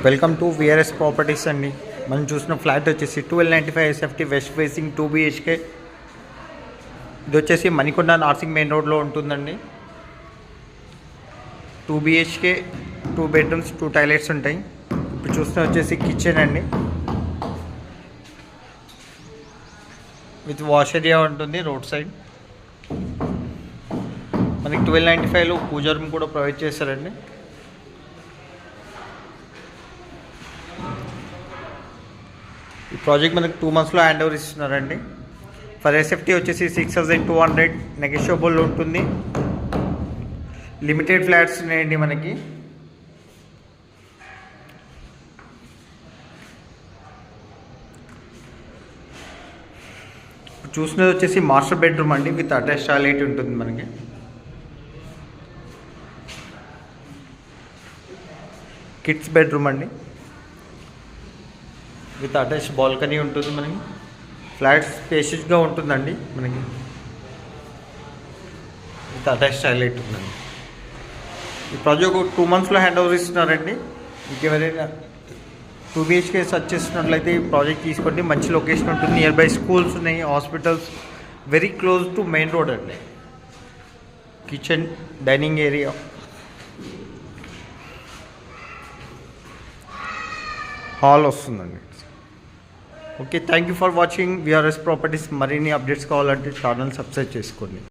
Welcome to VRS properties అండి. మనం చూసిన ఫ్లాట్ వచ్చేసి 1295 ఎస్ఎఫ్టీ వెస్ట్ ఫేసింగ్ 2 BHK. ఇది వచ్చేసి మణికొండ నార్సింగ్ మెయిన్ రోడ్లో ఉంటుందండి. 2 BHK, 2 బెడ్రూమ్స్, 2 టాయిలెట్స్ ఉంటాయి. ఇప్పుడు చూసిన వచ్చేసి కిచెన్ అండి, విత్ వాష్ ఏరియా ఉంటుంది రోడ్ సైడ్. మనకి 1295లో పూజా రూమ్ కూడా ప్రొవైడ్ చేశారండి. ఈ ప్రాజెక్ట్ మనకి 2 monthsలో హ్యాండ్ ఓవర్ ఇస్తున్నారండి. ఫర్ ఎస్ఎఫ్టీ వచ్చేసి 6200 నెగోషియబుల్ ఉంటుంది. లిమిటెడ్ ఫ్లాట్స్ ఉన్నాయండి మనకి. చూసినది వచ్చేసి మాస్టర్ బెడ్రూమ్ అండి, విత్ అటాచ్ టాయిలెట్ ఉంటుంది మనకి. కిడ్స్ బెడ్రూమ్ అండి, విత్ అటాచ్ బాల్కనీ ఉంటుంది మనకి. ఫ్లాట్ స్పేషియస్గా ఉంటుందండి మనకి, విత్ అటాచ్ టాయిలెట్ ఉందండి. ఈ ప్రాజెక్ట్ 2 monthsలో హ్యాండ్ ఓవర్ ఇస్తున్నారండి. మీకు ఎవరైనా 2 BHK సర్చ్ చేస్తున్నట్లయితే ఈ ప్రాజెక్ట్ తీసుకోండి. మంచి లొకేషన్ ఉంటుంది, నియర్ బై స్కూల్స్ ఉన్నాయి, hospitals, very close to main road అండి. కిచెన్, డైనింగ్ ఏరియా, హాల్ వస్తుందండి. Okay, thank you for watching VRS properties. మరిన్ని అప్డేట్స్ కావాలంటే ఛానల్ సబ్స్క్రైబ్ చేసుకోండి.